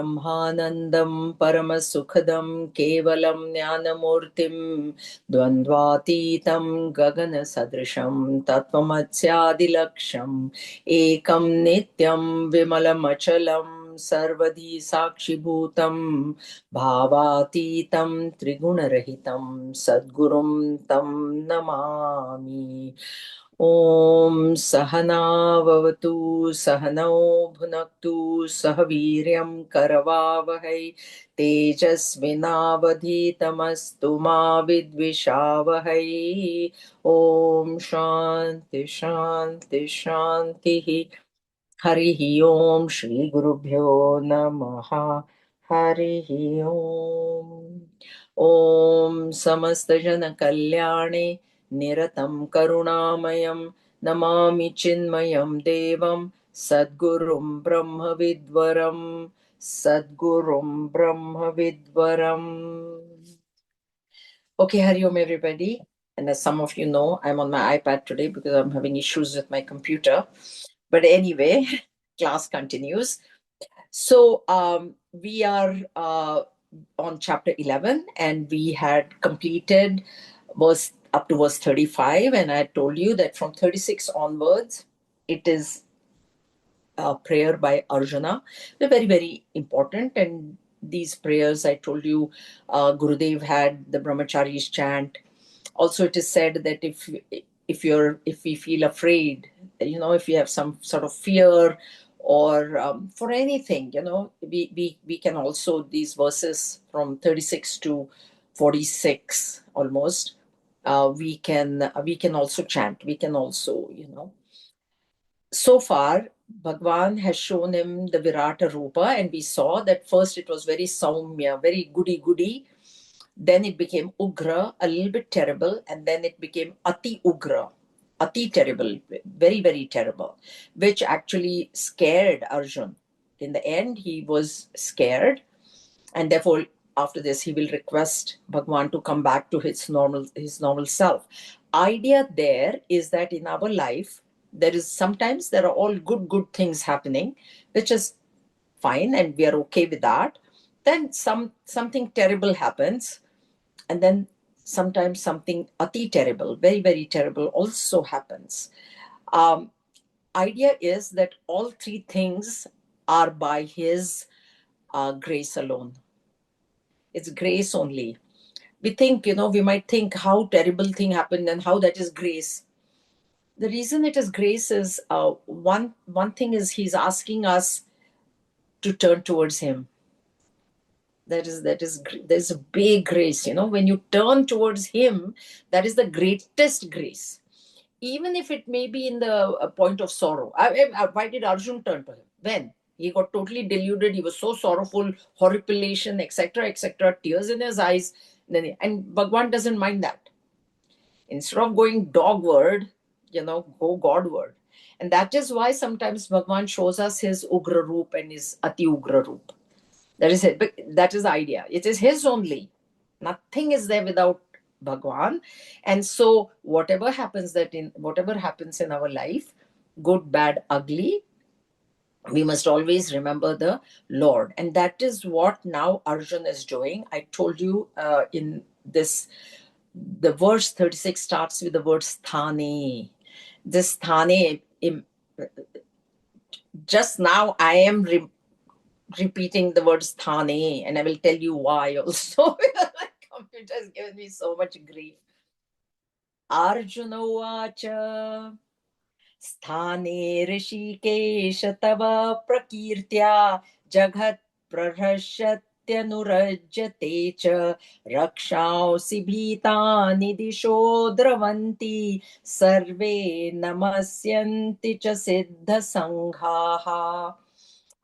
ब्रह्मानन्दं परमसुखदं केवलं ज्ञानमूर्तिं द्वन्द्वातीतं गगनसदृशं तत्त्वमस्यादिलक्ष्यम् एकं नित्यं विमलमचलं सर्वधी साक्षिभूतं भावातीतं त्रिगुणरहितं सद्गुरुं तं नमामि। ॐ सहना भवतु सहनौ भुनक्तु सह वीर्यं करवावहै तेजस्विनावधीतमस्तु मा विद्विषावहै। ॐ शान्ति शान्ति शान्तिः। हरिः ॐ श्रीगुरुभ्यो नमः। हरिः ॐ। ॐ समस्तजनकल्याणे निरतं करुणामयं नमामि चिन्मयं देवं सद्गुरुं ब्रह्मविद्वरं सद्गुरुं ब्रह्मविद्वरम्. Okay, Hari Om everybody. And as some of you know, I'm on my iPad today because I'm having issues with my computer. But anyway, class continues. So we are on chapter 11 and we had completed verse up to verse 35. And I told you that from 36 onwards, it is a prayer by Arjuna. They're very, very important. And these prayers, I told you, Gurudev had the Brahmachari's chant. Also, it is said that if we feel afraid, if we have some sort of fear or for anything, we can also, these verses from 36 to 46 almost, we can also chant. We can also, so far Bhagwan has shown him the Virata Rupa, and we saw that first it was very Saumya, very goody, then it became Ugra, a little bit terrible, and then it became Ati Ugra, Ati terrible, very, very terrible, which actually scared Arjun. In the end, he was scared, and therefore, after this, he will request Bhagwan to come back to his normal self. Idea there is that in our life, there are all good things happening, which is fine, and we are okay with that. Then something terrible happens, and then sometimes something ati terrible, very, very terrible also happens. Idea is that all three things are by his grace alone. It's grace only. We might think how terrible thing happened and how that is grace. The reason it is grace is one thing is he's asking us to turn towards him. There's a big grace, when you turn towards him, that is the greatest grace, even if it may be in the point of sorrow. Why did Arjun turn to him? When he got totally deluded, he was so sorrowful, horripilation, etc., tears in his eyes, and Bhagwan doesn't mind that. Instead of going dogward, go Godward. And that is why sometimes Bhagwan shows us his Ugra Roop and his Ati Ugra Roop. That is it. But that is the idea. It is his only. Nothing is there without Bhagwan. And so whatever happens in our life, good, bad, ugly, we must always remember the Lord. And that is what now Arjun is doing. I told you in this, the verse 36 starts with the word sthane. This sthane, just now I am repeating the word sthane, and I will tell you why also. The computer has given me so much grief. Arjuna Uvacha Sthane Rishikesh Tava Prakirtya Jagat Prarhasyatyanurajyate cha Rakshaosi Bhitani Disho Dravanti Sarve Namasyanti cha Siddha Sanghaha.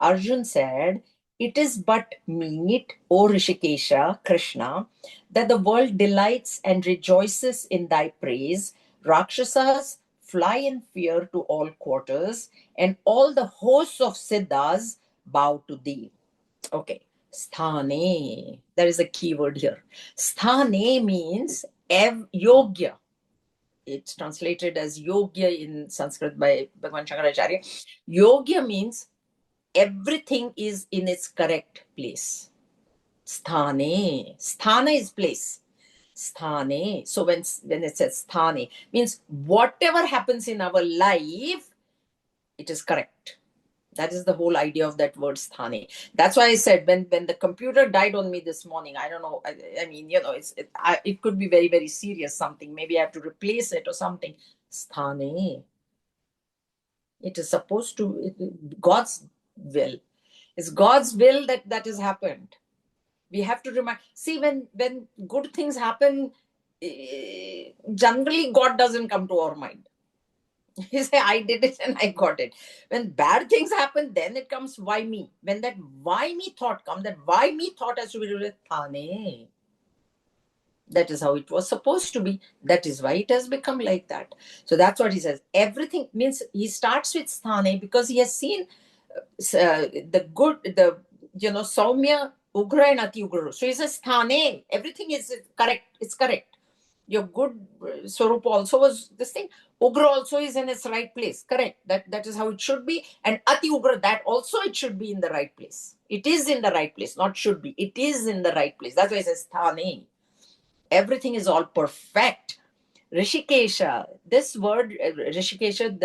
Arjun said, "It is but meet, O Rishikesha, Krishna, that the world delights and rejoices in thy praise. Rakshasas fly in fear to all quarters, and all the hosts of Siddhas bow to thee." Okay, sthane. There is a key word here. Sthane means yogya. It's translated as yogya in Sanskrit by Bhagwan Shankaracharya. Yogya means everything is in its correct place. Sthane. Sthana is place. Sthane. So when it says sthane, means whatever happens in our life, it is correct. That is the whole idea of that word sthane. That's why I said when the computer died on me this morning, I don't know. I mean, it could be very, very serious something. Maybe I have to replace it or something. Sthane. It is supposed to, God's will. It's God's will that has happened. We have to remind. See, when good things happen, generally God doesn't come to our mind. You say, I did it and I got it. When bad things happen, then it comes, why me? When that why me thought comes, that why me thought has to be with Thane. That is how it was supposed to be. That is why it has become like that. So that's what he says. Everything means he starts with Sthane because he has seen the good, Saumya, Ugra and Ati Ugra. So he says Sthane. Everything is correct. It's correct. Your good Swarup also was this thing. Ugra also is in its right place. Correct. That is how it should be. And Ati Ugra, that also it should be in the right place. It is in the right place, not should be. It is in the right place. That's why it says Sthane. Everything is all perfect. Rishikesha, this word Rishikesha,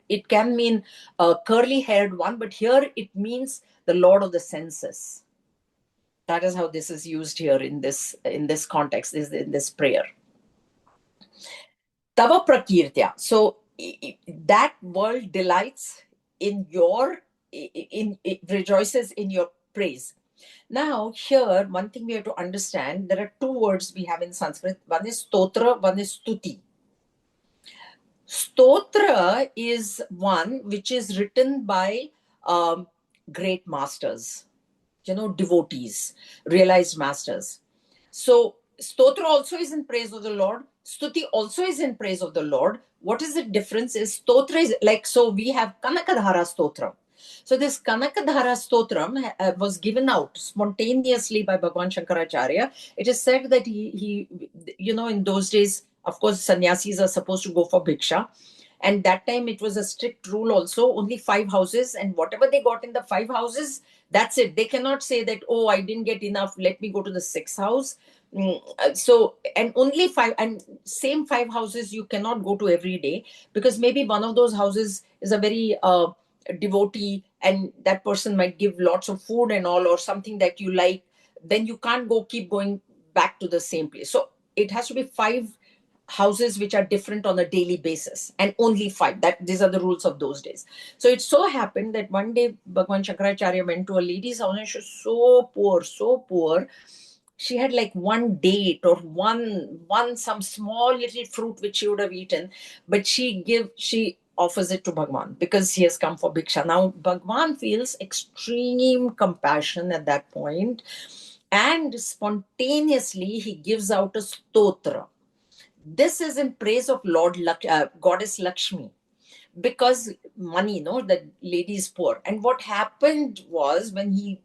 it can mean a curly haired one, but here it means the Lord of the senses. That is how this is used here in this context, in this prayer. Tava prakirtya. So that world delights in your, it rejoices in your praise. Now, here, one thing we have to understand, there are two words we have in Sanskrit. One is stotra, one is stuti. Stotra is one which is written by great masters, devotees, realized masters. So, stotra also is in praise of the Lord. Stuti also is in praise of the Lord. What is the difference is stotra is like, so we have Kanakadhara stotra. So this Kanakadhara Stotram was given out spontaneously by Bhagavan Shankaracharya. It is said that he in those days, of course, sannyasis are supposed to go for bhiksha. And that time it was a strict rule also, only 5 houses. And whatever they got in the 5 houses, that's it. They cannot say that, oh, I didn't get enough, let me go to the 6th house. So, and only 5, and same 5 houses you cannot go to every day, because maybe one of those houses is a very devotee and that person might give lots of food and all, or something that you like, then you can't keep going back to the same place. So it has to be 5 houses which are different on a daily basis, and only 5. These are the rules of those days. So it so happened that one day Bhagavan Shankaracharya went to a lady's house and she was so poor. She had like one date or one some small little fruit which she would have eaten, but she offers it to Bhagwan because he has come for bhiksha. Now Bhagwan feels extreme compassion at that point, and spontaneously he gives out a stotra. This is in praise of Goddess Lakshmi, because money, the lady is poor. And what happened was, when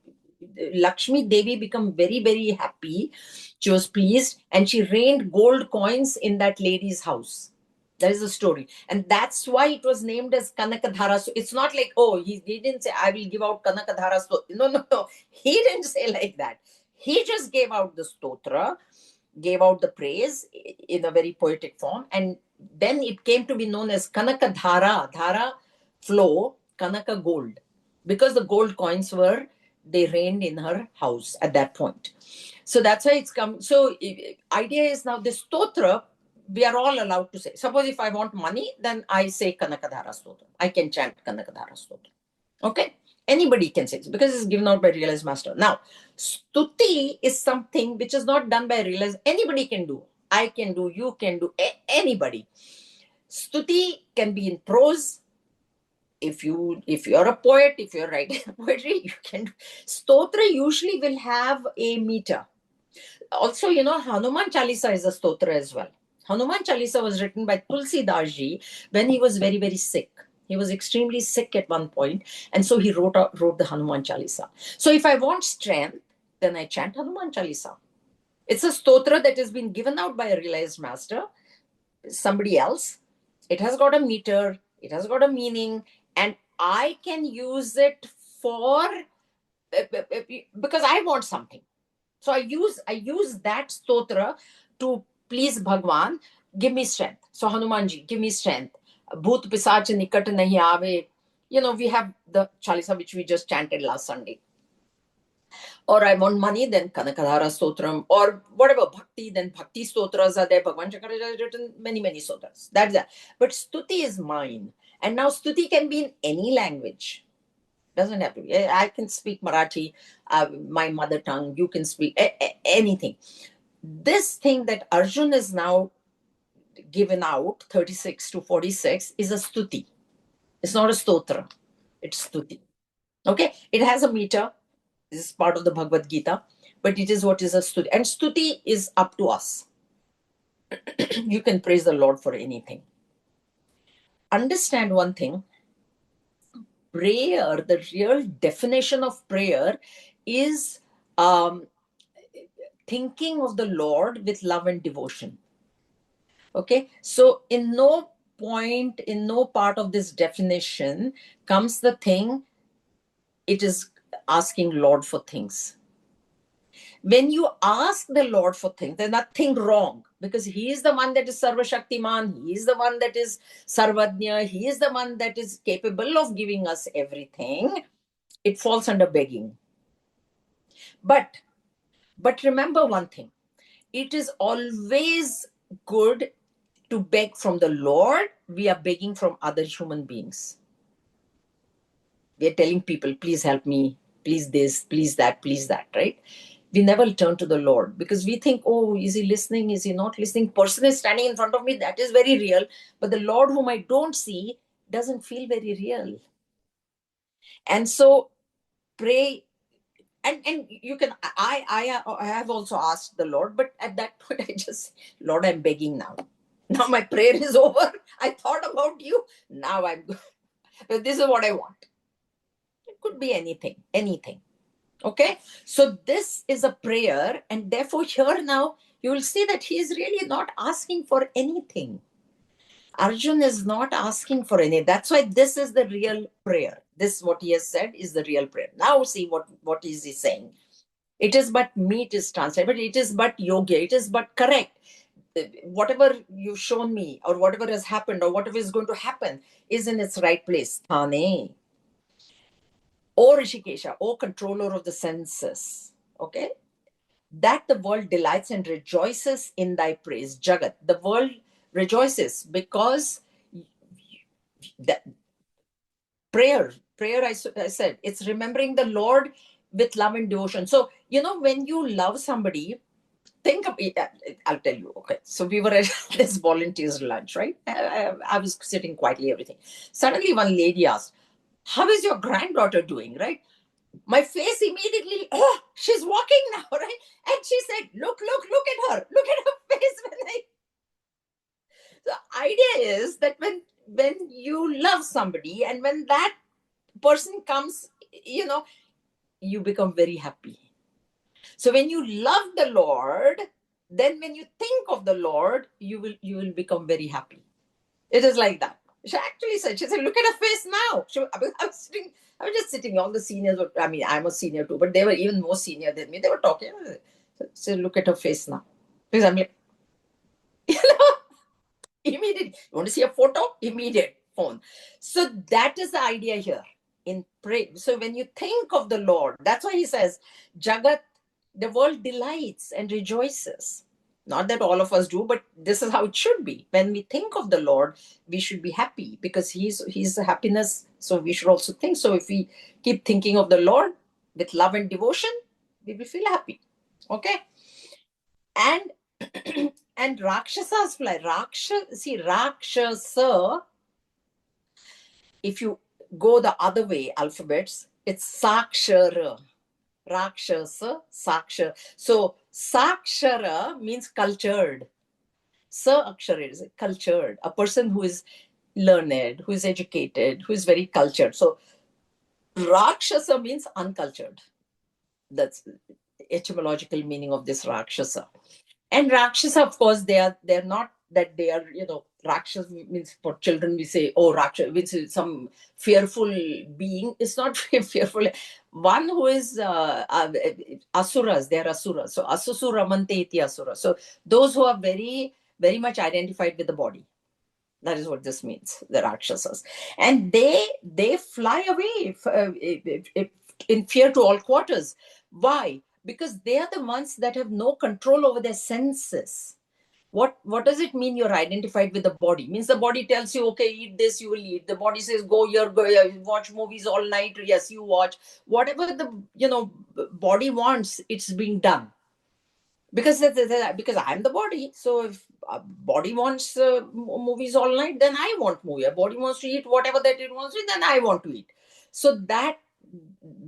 Lakshmi Devi became very, very happy, she was pleased, and she rained gold coins in that lady's house. That is the story. And that's why it was named as Kanakadhara. So it's not like, oh, he didn't say, I will give out Kanakadhara. No. He didn't say like that. He just gave out the stotra, gave out the praise in a very poetic form, and then it came to be known as Kanaka Dhara flow, Kanaka gold, because the gold coins they rained in her house at that point. So that's why it's come. So idea is, now this stotra, we are all allowed to say. Suppose if I want money, then I say Kanakadhara stotra. I can chant Kanakadhara stotra. Okay? Anybody can say this because it's given out by realized master. Now, stuti is something which is not done by realized. Anybody can do. I can do, you can do, anybody. Stuti can be in prose. If you're a poet, if you're writing poetry, you can do. Stotra usually will have a meter. Also, Hanuman Chalisa is a stotra as well. Hanuman Chalisa was written by Tulsi Ji when he was very, very sick. He was extremely sick at one point, and so he wrote the Hanuman Chalisa. So if I want strength, then I chant Hanuman Chalisa. It's a stotra that has been given out by a realized master, somebody else. It has got a meter, it has got a meaning, and I can use it for, because I want something. So I use that stotra to please Bhagwan, give me strength. So Hanumanji, give me strength. Bhoot pisach nikat nahi aave. We have the Chalisa which we just chanted last Sunday. Or I want money, then Kanakadhara Stotram, or whatever, Bhakti, then Bhakti Stotras are there. Bhagwan Shankara has written many, many Stotras. That's that. But Stuti is mine. And now Stuti can be in any language. Doesn't have to be. I can speak Marathi, my mother tongue. You can speak anything. This thing that Arjun is now given out, 36 to 46, is a Stuti. It's not a Stotra. It's Stuti. Okay? It has a meter. This is part of the Bhagavad Gita, but it is what is a Stuti. And Stuti is up to us. You can praise the Lord for anything. Understand one thing. Prayer, the real definition of prayer is thinking of the Lord with love and devotion. Okay, so in no point, in no part of this definition comes the thing, it is asking Lord for things. When you ask the Lord for things, there's nothing wrong, because He is the one that is Sarva Shaktiman, He is the one that is Sarvadnya, He is the one that is capable of giving us everything. It falls under begging. But remember one thing, it is always good to beg from the Lord. We are begging from other human beings. We are telling people, please help me, please this, please that, right? We never turn to the Lord because we think, oh, is He listening? Is He not listening? Person is standing in front of me, that is very real. But the Lord whom I don't see doesn't feel very real. And so pray. And you can, I have also asked the Lord, but at that point I just, Lord, I'm begging now. Now my prayer is over. I thought about you. Now I'm good. This is what I want. It could be anything. Okay. So this is a prayer. And therefore here now you will see that he is really not asking for anything. Arjun is not asking for any. That's why this is the real prayer. This, what he has said, is the real prayer. Now see what is he saying. It is but meet is translated, but it is but yoga. It is but correct. Whatever you've shown me, or whatever has happened, or whatever is going to happen, is in its right place. Thane. O Rishikesha, O controller of the senses. Okay? That the world delights and rejoices in thy praise. Jagat. The world rejoices because that prayer, I said, it's remembering the Lord with love and devotion. So, when you love somebody, think of it. I'll tell you. Okay. So we were at this volunteers lunch, right? I was sitting quietly, everything. Suddenly one lady asked, how is your granddaughter doing, right? My face immediately, oh, she's walking now, right? And she said, look at her. Look at her face. The idea is that when you love somebody and when that person comes, you become very happy. So when you love the Lord, then when you think of the Lord, you will become very happy. It is like that. She actually said, look at her face now. I was just sitting, all the seniors were, I'm a senior too, but they were even more senior than me. They were talking. So look at her face now. Because I'm like, immediate. You want to see a photo? Immediate phone. So that is the idea here in prayer. So when you think of the Lord, that's why he says, Jagat, the world delights and rejoices. Not that all of us do, but this is how it should be. When we think of the Lord, we should be happy because he's the happiness. So we should also think. So if we keep thinking of the Lord with love and devotion, we will feel happy. Okay? And and Rakshasas fly. Rakshasa, if you go the other way, alphabets, it's Sakshara. Rakshasa, Sakshara. So Sakshara means cultured. Sa Akshara is cultured. A person who is learned, who is educated, who is very cultured. So Rakshasa means uncultured. That's the etymological meaning of this Rakshasa. And Rakshasa, of course, they're not that they are, Rakshas means, for children we say, oh, Rakshas, which is some fearful being. It's not fearful. One who is asuras, they are asuras. So asusu ramante iti asura. So those who are very, very much identified with the body. That is what this means, the Rakshasas. And they fly away in fear to all quarters. Why? Because they are the ones that have no control over their senses. What does it mean you're identified with the body? Means the body tells you, okay, eat this, you will eat. The body says, go here, go here, watch movies all night. Yes, you watch. Whatever the body wants, it's being done. Because I'm the body. So if a body wants movies all night, then I want movie. A body wants to eat whatever that it wants to eat, then I want to eat. So that,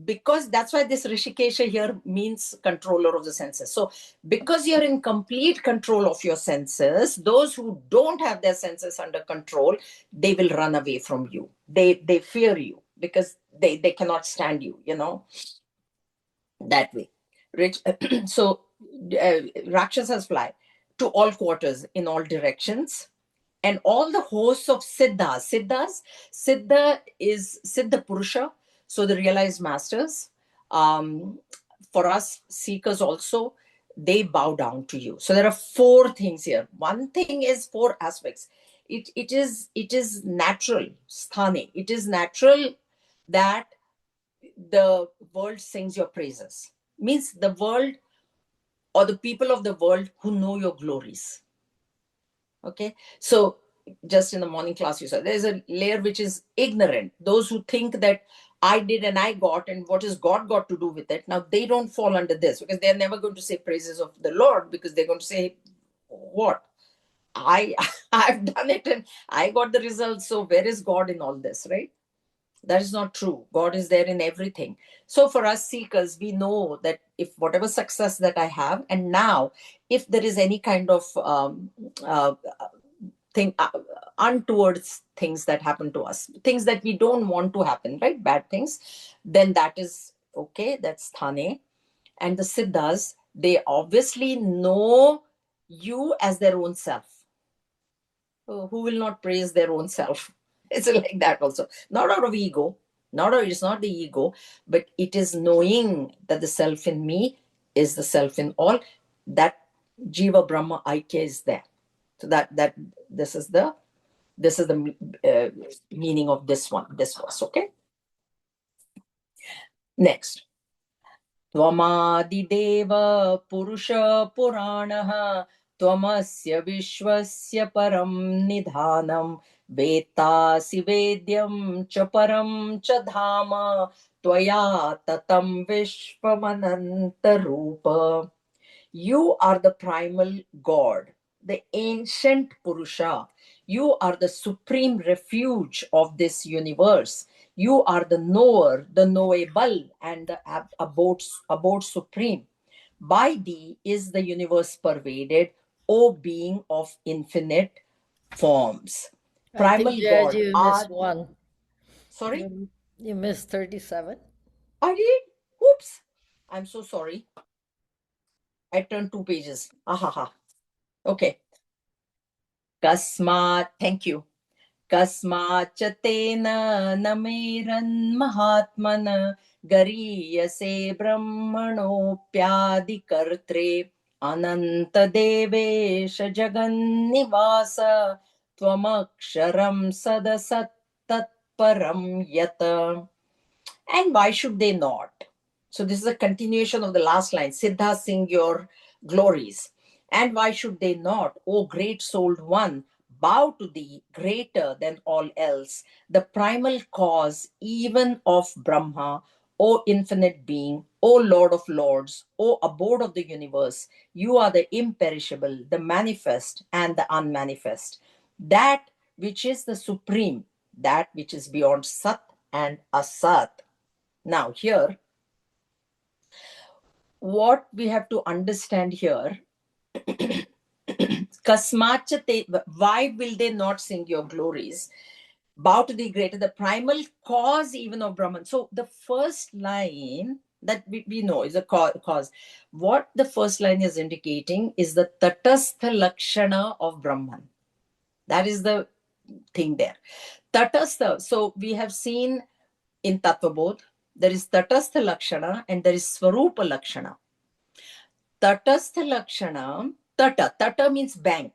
because that's why this Rishikesha here means controller of the senses. So because you're in complete control of your senses, those who don't have their senses under control, they will run away from you. They fear you because they cannot stand you, that way. So Rakshasas fly to all quarters in all directions. And all the hosts of Siddhas. Siddha is Siddha Purusha, so the realized masters. For us seekers also, they bow down to you. So there are four things here. One thing is four aspects. It is natural, sthane. It is natural that the world sings your praises. Means the world or the people of the world who know your glories. Okay, so just in the morning class you said there's a layer which is ignorant, those who think that I did and I got, and what is God got to do with it. Now they don't fall under this because they're never going to say praises of the Lord, because they're going to say, what, I I've done it and I got the results, so where is God in all this, right? That is not true. God is there in everything. So for us seekers, we know that if whatever success that I have, and now if there is any kind of uh, thing, untoward things that happen to us, things that we don't want to happen, right? Bad things, then that is okay. That's thane. And the siddhas, they obviously know you as their own self. Who will not praise their own self? It's like that also. Not out of ego, it's not the ego, but it is knowing that the self in me is the self in all. That Jiva Brahma Aikya is there. So that this is the meaning of this verse. Okay. Next. त्वमादिदेव पुरुष पुराणः त्वमस्य विश्वस्य परं निधानं वेत्तासि वेद्यं च परं च धाम त्वया ततं विश्वमनन्तरूप. You are the primal God, the ancient Purusha. You are the supreme refuge of this universe. You are the knower, the knowable, and the abode supreme. By thee is the universe pervaded, O being of infinite forms. Primal I think, God. you missed one. Sorry? You missed 37. I did? Oops. I'm so sorry. I turned 2 pages. Ahaha. Okay. Kasmat. Thank you. कस्माच्च तेन न मेरन्महात्मन गरीयसे ब्रह्मणोऽप्यादिकर्त्रे अनन्तदेवेश जगन्निवास त्वमक्षरं सदसत्तत्परं यत्. And why should they not? So this is a continuation of the last line. Siddha, sing your glories. And why should they not? O great souled one, bow to thee, greater than all else, the primal cause even of Brahma, O infinite being, O Lord of lords, O abode of the universe. You are the imperishable, the manifest and the unmanifest, that which is the supreme, that which is beyond Sat and Asat. Now, here, what we have to understand here, Kasmachate, why will they not sing your glories? Bow to the greater, the primal cause even of Brahman. So the first line that we know is a cause. What the first line is indicating is the Tatastha Lakshana of Brahman. That is the thing there. Tatastha. So we have seen in Tattvabodh, there is Tatastha Lakshana and there is Swarupa Lakshana. Tatastha Lakshana, Tata means bank.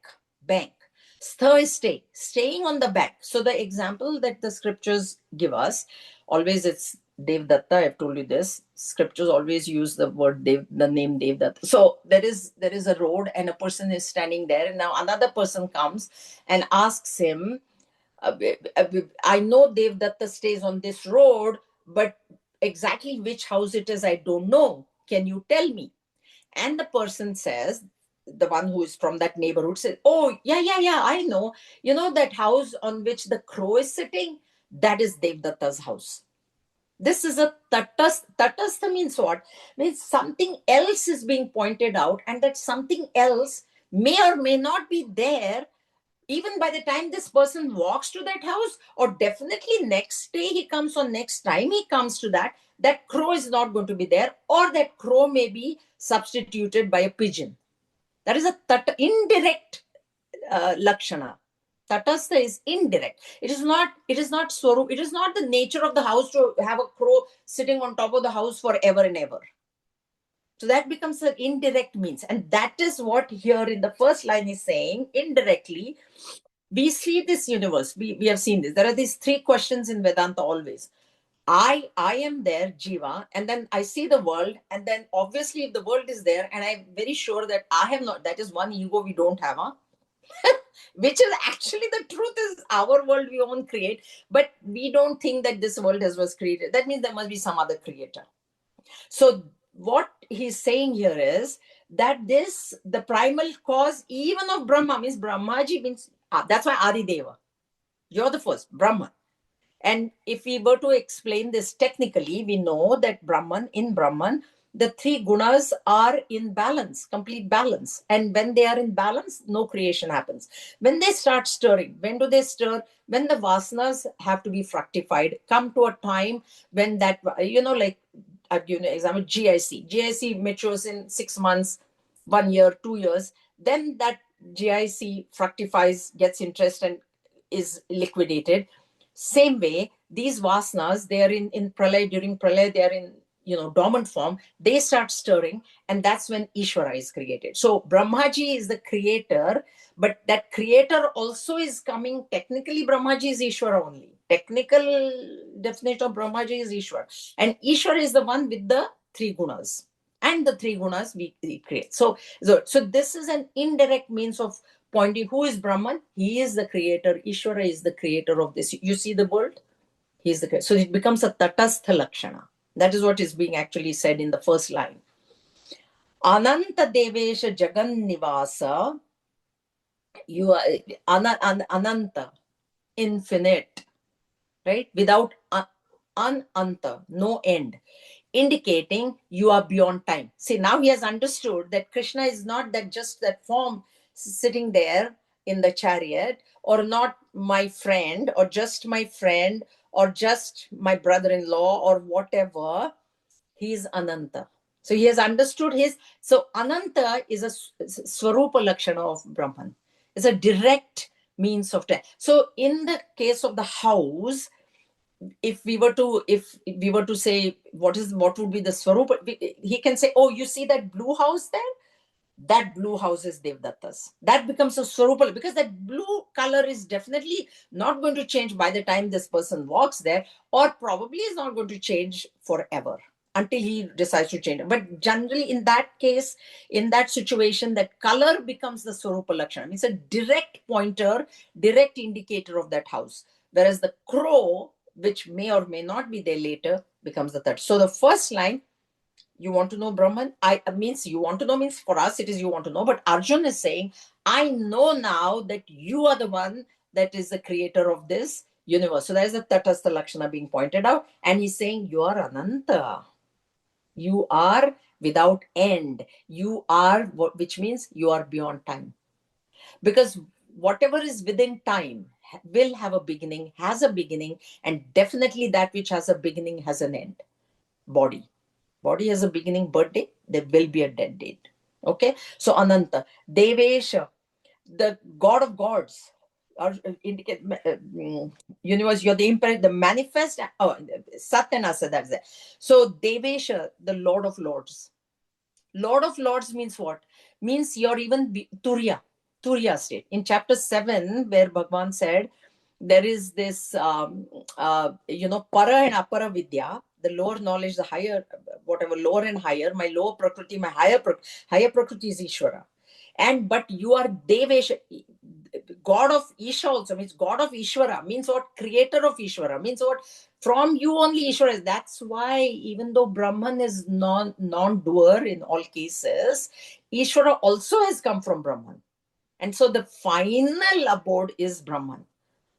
Stha is staying on the bank. So the example that the scriptures give us, always it's Devdatta, I've told you this. Scriptures always use the word the name Devdatta. So there is a road and a person is standing there, and now another person comes and asks him, I know Devdatta stays on this road, but exactly which house it is, I don't know. Can you tell me? And the person says, the one who is from that neighborhood says, oh, yeah, I know. You know that house on which the crow is sitting? That is Devdatta's house. This is a tatastha. Tatastha means what? Means something else is being pointed out, and that something else may or may not be there even by the time this person walks to that house, or definitely next day he comes, or next time he comes to that crow is not going to be there, or that crow may be substituted by a pigeon. That is a indirect lakshana. Tatastha is indirect. It is not swarup. It is not the nature of the house to have a crow sitting on top of the house forever and ever. So that becomes an indirect means. And that is what here in the first line is saying. Indirectly, we see this universe. We have seen this. There are these three questions in Vedanta always. I am there, Jiva, and then I see the world, and then obviously if the world is there, and I'm very sure that I have not, that is one ego we don't have, huh? Which is actually the truth is our world we own create, but we don't think that this world was created. That means there must be some other creator. So what he's saying here is that the primal cause even of Brahma means Brahmaji means, that's why Adi Deva. You're the first, Brahman. And if we were to explain this technically, we know that in Brahman, the three gunas are in balance, complete balance. And when they are in balance, no creation happens. When they start stirring, when do they stir? When the vasanas have to be fructified, come to a time when that, like I've given an example, GIC. GIC matures in 6 months, 1 year, 2 years. Then that GIC fructifies, gets interest, and is liquidated. Same way, these vasanas, they are in pralay, during pralay, they are in dormant form, they start stirring, and that's when Ishvara is created. So Brahmaji is the creator, but that creator also is coming, technically Brahmaji is Ishvara only. Technical definition of Brahmaji is Ishvara. And Ishvara is the one with the three gunas. And the three gunas we create. So this is an indirect means of pointing who is Brahman. He is the creator. Ishvara is the creator of this. You see the world? He is the creator. So it becomes a tatastha lakshana. That is what is being actually said in the first line. Ananta Devesha Jagan Nivasa. You are Ananta, infinite, right? Without ananta, no end, indicating you are beyond time. See, now he has understood that Krishna is not that just that form sitting there in the chariot, or not my friend, or just my friend, or just my brother-in-law, or whatever. He is Ananta. So he has understood so Ananta is a Swarupa Lakshana of Brahman. It's a direct means of time. So in the case of the house, if we were to say what would be the Swarupa, he can say, oh, you see that blue house there? That blue house is Devdatta's. That becomes a Swarupa, because that blue color is definitely not going to change by the time this person walks there, or probably is not going to change forever until he decides to change it. But generally, in that case, in that situation, that color becomes the Swarupa Lakshana. It's a direct pointer, direct indicator of that house. Whereas the crow, which may or may not be there later, becomes the third. So the first line, you want to know Brahman? You want to know means for us it is you want to know. But Arjun is saying, I know now that you are the one that is the creator of this universe. So there's a Tatastha Lakshana being pointed out. And he's saying, you are Ananta. You are without end. You are, which means you are beyond time. Because whatever is within time will have a beginning, has a beginning, and definitely that which has a beginning has an end. Body has a beginning, birthday, there will be a dead date. Okay, so Ananta, Devesha, the god of gods, or indicate universe. You're the manifest. Oh, Sat and Asat. That's it. So Devesha, the Lord of Lords. Lord of Lords means what? Means you're even Turiya state. In chapter 7, where Bhagwan said there is this, para and apara vidya, the lower knowledge, the higher, whatever, lower and higher, my lower prakriti, my higher prakriti is Ishvara. But you are Devesha, God of Isha also means God of Ishvara, means what? Creator of Ishvara, means what? From you only Ishvara is. That's why even though Brahman is non-doer in all cases, Ishvara also has come from Brahman. And so the final abode is Brahman.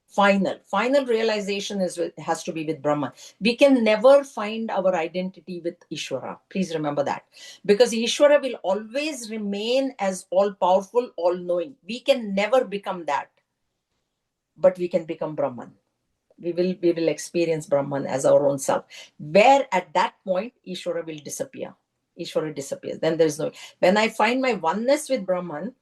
Final realization has to be with Brahman. We can never find our identity with Ishvara. Please remember that. Because Ishvara will always remain as all-powerful, all-knowing. We can never become that. But we can become Brahman. We will experience Brahman as our own self. Where at that point, Ishvara will disappear. Ishvara disappears. Then there is no... When I find my oneness with Brahman,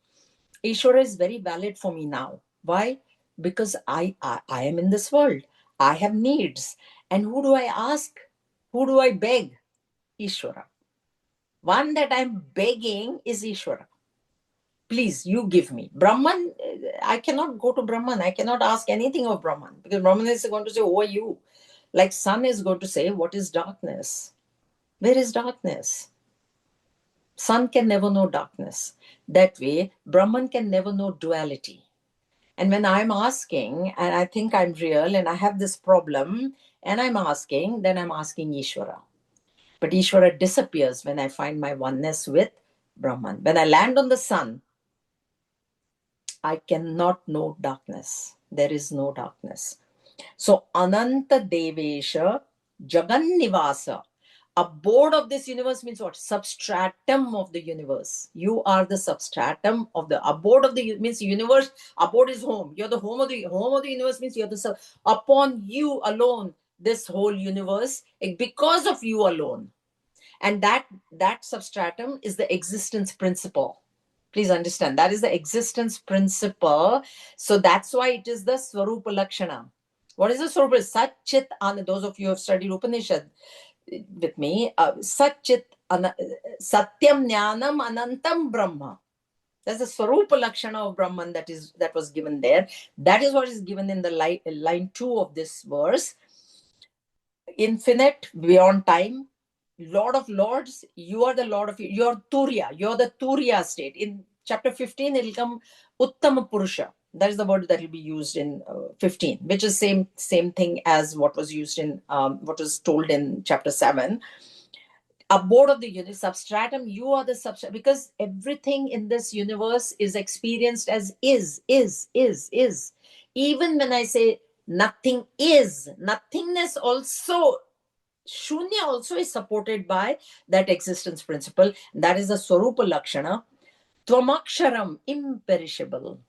Ishvara is very valid for me now. Why? Because I am in this world. I have needs. And who do I ask? Who do I beg? Ishvara. One that I'm begging is Ishvara. Please, you give me. Brahman, I cannot go to Brahman. I cannot ask anything of Brahman. Because Brahman is going to say, who are you? Like sun is going to say, what is darkness? Where is darkness? Sun can never know darkness. That way, Brahman can never know duality. And when I'm asking, and I think I'm real, and I have this problem, and I'm asking, then I'm asking Ishvara. But Ishvara disappears when I find my oneness with Brahman. When I land on the sun, I cannot know darkness. There is no darkness. So Ananta Devesha Jagan Nivasa. Abode of this universe means what? Substratum of the universe. You are the substratum of the abode of the means universe. Abode is home. You're the home of the universe means you're the upon you alone. This whole universe, because of you alone, and that substratum is the existence principle. Please understand that is the existence principle. So that's why it is the Swarupa Lakshana. What is the Swarupa? Sat Chit Anand. Those of you who have studied Upanishad with me, Sat Chit Satyam Jnanam Anantam Brahma. That's the Swarupa Lakshana of Brahman that was given there. That is what is given in the line 2 of this verse. Infinite, beyond time, Lord of Lords, you are the Lord of you're Turiya, you're the Turiya state. In chapter 15, it'll come Uttama Purusha. That is the word that will be used in 15, which is same thing as what was used in what was told in chapter 7. Abode of the universe, substratum, you are the substratum, because everything in this universe is experienced as is. Even when I say nothing is, nothingness also, Shunya also is supported by that existence principle. That is the Swarupa Lakshana. Tvamaksharam, imperishable.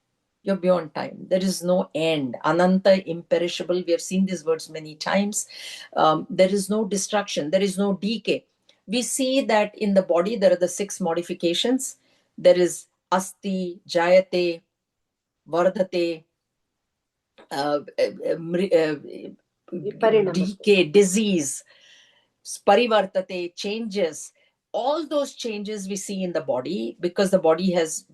You're beyond time. There is no end. Ananta, imperishable. We have seen these words many times. There is no destruction. There is no decay. We see that in the body, there are the 6 modifications. There is asti, jayate, vardhate, decay, disease, parivartate, changes. All those changes we see in the body because the body has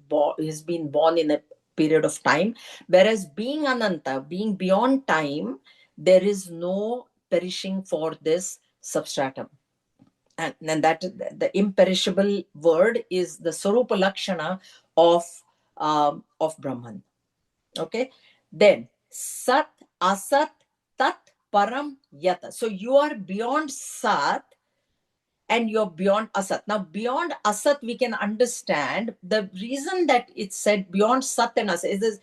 been born in a period of time. Whereas being Ananta, being beyond time, there is no perishing for this substratum. And that the imperishable word is the Swarupa Lakshana of Brahman. Okay. Then Sat, Asat, Tat, Param, Yata. So you are beyond Sat and you're beyond Asat. Now, beyond Asat, we can understand the reason that it's said beyond Sat and Asat is this.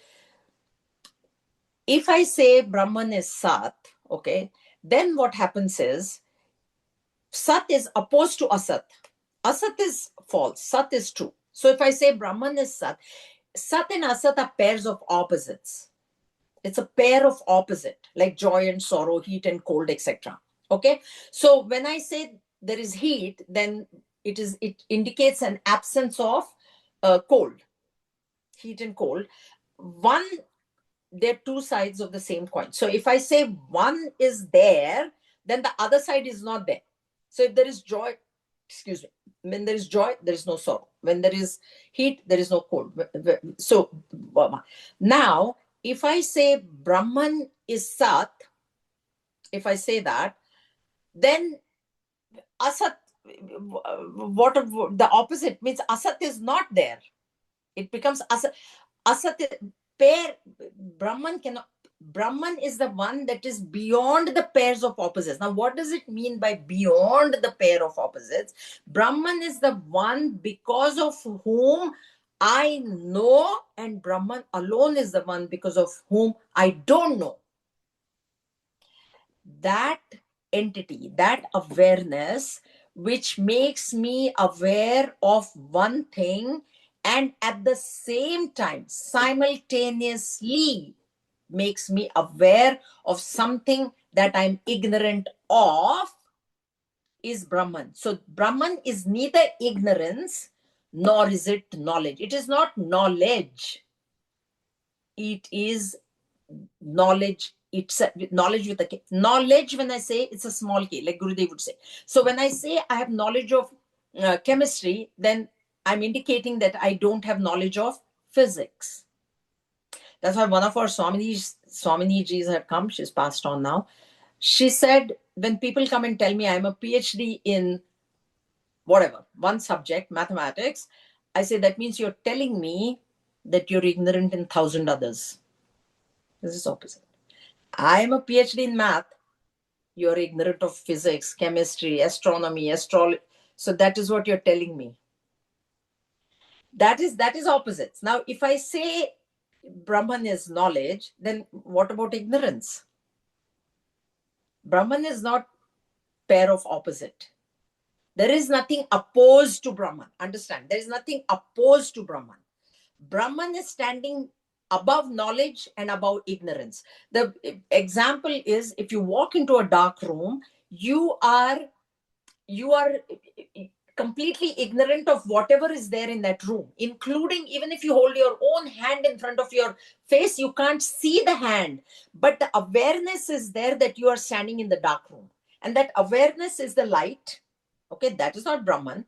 If I say Brahman is Sat, okay, then what happens is Sat is opposed to Asat. Asat is false, Sat is true. So if I say Brahman is Sat, Sat and Asat are pairs of opposites. It's a pair of opposite, like joy and sorrow, heat and cold, etc. Okay. So when I say there is heat, then it indicates an absence of cold, heat and cold. One they're two sides of the same coin. So if I say one is there, then the other side is not there. So if there is joy, excuse me, when there is joy, there is no sorrow. When there is heat, there is no cold. So now, if I say Brahman is Sat, if I say that, then Asat, what the opposite means Asat is not there. It becomes Asat. Asat, pair, Brahman cannot. Brahman is the one that is beyond the pairs of opposites. Now, what does it mean by beyond the pair of opposites? Brahman is the one because of whom I know, and Brahman alone is the one because of whom I don't know. That entity, that awareness, which makes me aware of one thing and at the same time, simultaneously makes me aware of something that I'm ignorant of, is Brahman. So Brahman is neither ignorance nor is it knowledge. It is not knowledge. It is knowledge. It's knowledge with a K. Knowledge, when I say, it's a small K, like Gurudev would say. So when I say I have knowledge of chemistry, then I'm indicating that I don't have knowledge of physics. That's why one of our Swamini-jis had come, she's passed on now. She said, when people come and tell me I'm a PhD in whatever, one subject, mathematics, I say, that means you're telling me that you're ignorant in 1,000 others. This is opposite. I'm a PhD in math. You're ignorant of physics, chemistry, astronomy, astrology. So that is what you're telling me. That is opposites. Now, if I say Brahman is knowledge, then what about ignorance? Brahman is not pair of opposite. There is nothing opposed to Brahman. Understand? There is nothing opposed to Brahman. Brahman is standing above knowledge and above ignorance. The example is, if you walk into a dark room, you are completely ignorant of whatever is there in that room, including, even if you hold your own hand in front of your face, you can't see the hand, but the awareness is there that you are standing in the dark room, and that awareness is the light. Okay, that is not Brahman.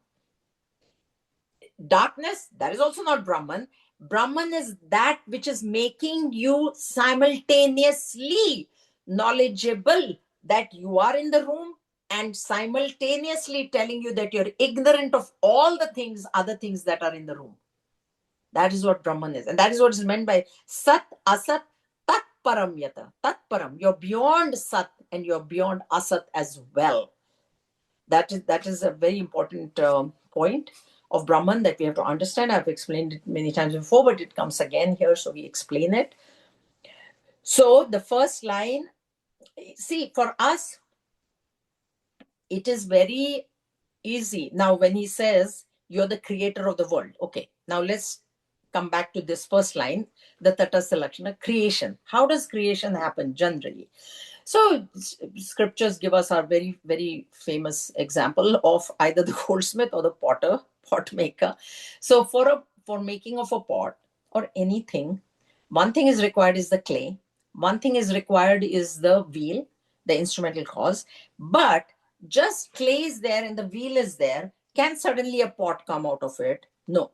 Darkness, that is also not Brahman. Brahman is that which is making you simultaneously knowledgeable that you are in the room, and simultaneously telling you that you're ignorant of all the things, other things that are in the room. That is what Brahman is. And that is what is meant by Sat, Asat, Tat Param Yata. Tat Param. You're beyond Sat and you're beyond Asat as well. That is a very important point of Brahman that we have to understand. I've explained it many times before, but it comes again here, so we explain it. So the first line, see, for us, it is very easy. Now, when he says, you're the creator of the world. Okay, now let's come back to this first line, the Tatastha Lakshana, creation. How does creation happen generally? So scriptures give us our very, very famous example of either the goldsmith or the pot maker. So for making of a pot or anything, one thing is required is the clay. One thing is required is the wheel, the instrumental cause. But just clay is there and the wheel is there. Can suddenly a pot come out of it? No.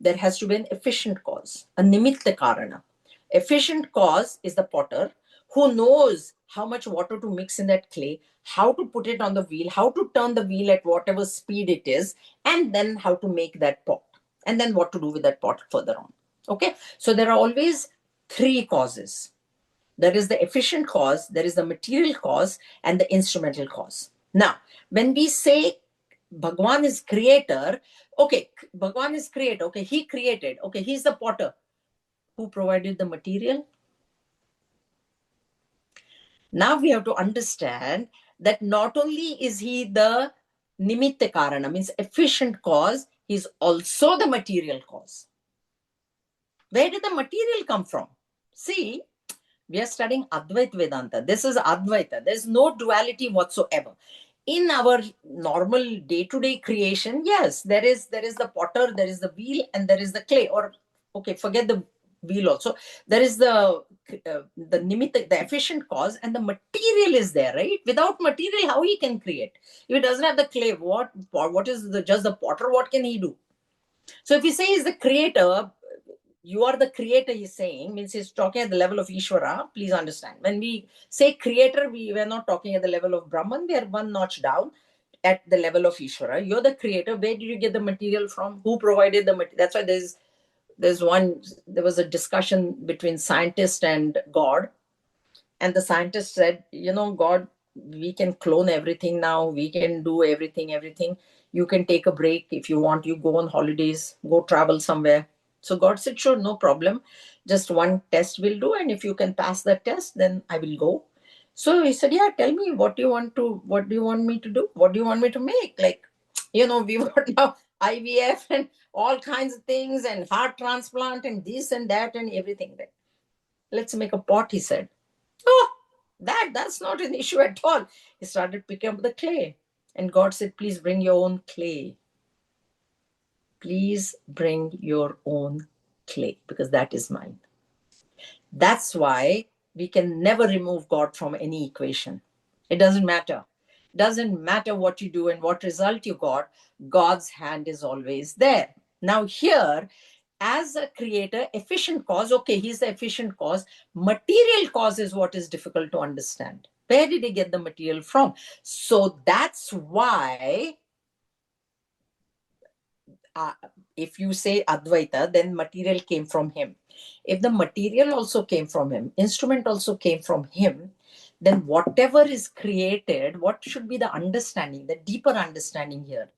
There has to be an efficient cause, a nimitta karana. Efficient cause is the potter who knows how much water to mix in that clay, how to put it on the wheel, how to turn the wheel at whatever speed it is, and then how to make that pot, and then what to do with that pot further on. Okay, so there are always three causes. There is the efficient cause, there is the material cause, and the instrumental cause. Now, when we say Bhagwan is creator, okay, Bhagwan is creator, okay, he created, okay, he's the potter. Who provided the material? Now we have to understand that not only is he the nimitta karana, means efficient cause, he's also the material cause. Where did the material come from? See, we are studying Advaita Vedanta. This is Advaita. There's no duality whatsoever. In our normal day-to-day creation, yes, there is the potter, there is the wheel, and there is the clay. Or, okay, forget the wheel also. There is the nimitta, the efficient cause, and the material is there, right? Without material, how he can create? If he doesn't have the clay, what is just the potter? What can he do? So if he say he's the creator, you are the creator, he's saying, means he's talking at the level of Ishvara. Please understand. When we say creator, we are not talking at the level of Brahman. We are one notch down at the level of Ishvara. You're the creator. Where did you get the material from? Who provided the material? That's why there was a discussion between scientist and God. And the scientist said, God, we can clone everything now. We can do everything. You can take a break if you want. You go on holidays, go travel somewhere. So God said, sure, no problem. Just one test will do. And if you can pass that test, then I will go. So he said, yeah, tell me what do you want me to do? What do you want me to make? Like, we've got now IVF and all kinds of things and heart transplant and this and that and everything. Let's make a pot, he said. Oh, that's not an issue at all. He started picking up the clay. And God said, please bring your own clay. Please bring your own clay, because that is mine. That's why we can never remove God from any equation. It doesn't matter. Doesn't matter what you do and what result you got, God's hand is always there. Now here, as a creator, efficient cause, okay, he's the efficient cause. Material cause is what is difficult to understand. Where did he get the material from? So that's why if you say Advaita, then material came from him. If the material also came from him, instrument also came from him, then whatever is created, what should be the understanding, the deeper understanding here?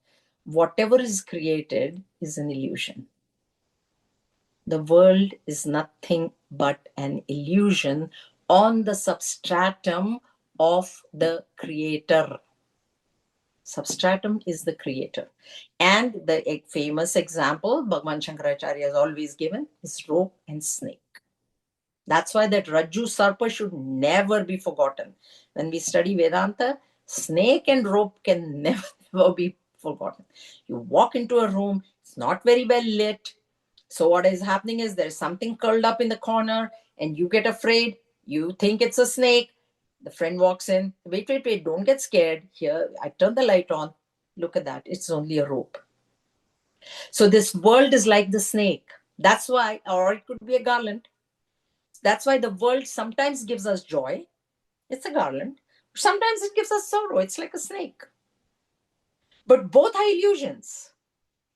Whatever is created is an illusion. The world is nothing but an illusion on the substratum of the creator. Substratum is the creator. And the famous example Bhagavan Shankaracharya has always given is rope and snake. That's why that Rajju Sarpa should never be forgotten. When we study Vedanta, snake and rope can never be forgotten. You walk into a room, it's not very well lit. So what is happening is there's something curled up in the corner and you get afraid. You think it's a snake. The friend walks in. Wait, don't get scared. Here, I turn the light on. Look at that. It's only a rope. So this world is like the snake. That's why, or it could be a garland. That's why the world sometimes gives us joy. It's a garland. Sometimes it gives us sorrow. It's like a snake. But both are illusions.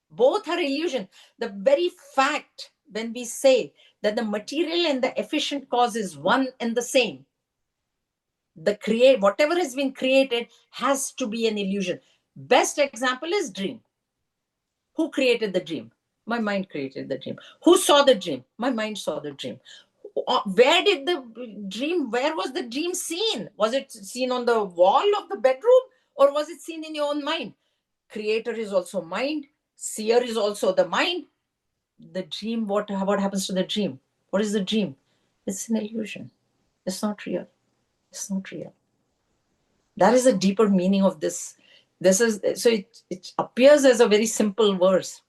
Both are illusion. The very fact when we say that the material and the efficient cause is one and the same, whatever has been created has to be an illusion. Best example is dream. Who created the dream? My mind created the dream. Who saw the dream? My mind saw the dream. Where was the dream seen? Was it seen on the wall of the bedroom or was it seen in your own mind? Creator is also mind. Seer is also the mind. The dream, what happens to the dream? What is the dream? It's an illusion. It's not real. It's not real. That is a deeper meaning of this. It appears as a very simple verse.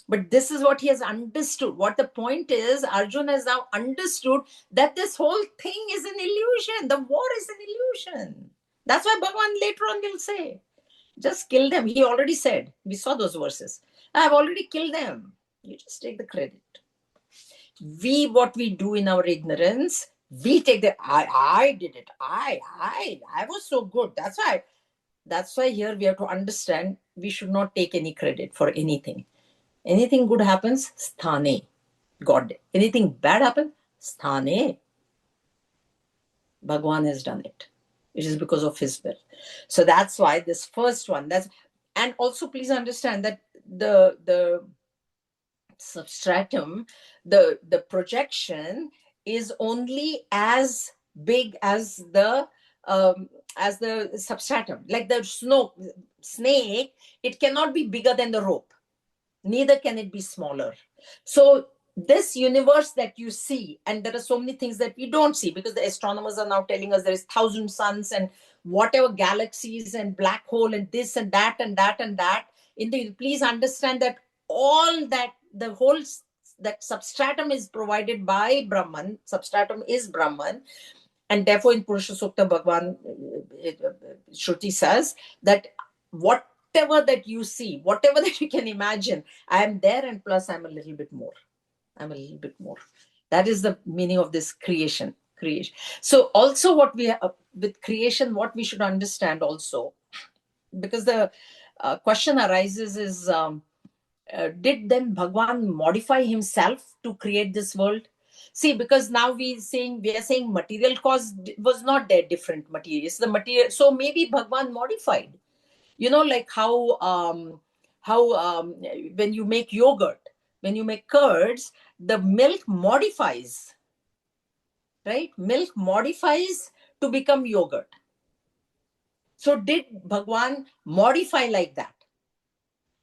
But this is what he has understood. What the point is, Arjuna has now understood that this whole thing is an illusion. The war is an illusion. That's why Bhagavan later on will say, just kill them. He already said, we saw those verses. I have already killed them. You just take the credit. What we do in our ignorance, we take the, I did it. I was so good. That's why here we have to understand we should not take any credit for anything. Anything good happens, sthane, God did. Anything bad happens, sthane. Bhagwan has done it. It is because of his will. So that's why this first one, and also please understand that the substratum, the projection is only as big as the substratum. Like the snake, it cannot be bigger than the rope. Neither can it be smaller. So this universe that you see, and there are so many things that we don't see because the astronomers are now telling us there is 1,000 suns and whatever galaxies and black hole and this and that and that and that. Please understand that all that, the whole that substratum is provided by Brahman, substratum is Brahman, and therefore in Purusha Sukta, Bhagwan, Shruti says that whatever that you see, whatever that you can imagine, I am there, and plus I'm a little bit more. I'm a little bit more. That is the meaning of this creation. So also what we have with creation, what we should understand also, because the question arises is, did then Bhagwan modify himself to create this world? See, because now we are saying material cause was not there, different materials. The material, so maybe Bhagwan modified. Like how when you make yogurt, when you make curds, the milk modifies, right? Milk modifies to become yogurt. So did Bhagwan modify like that?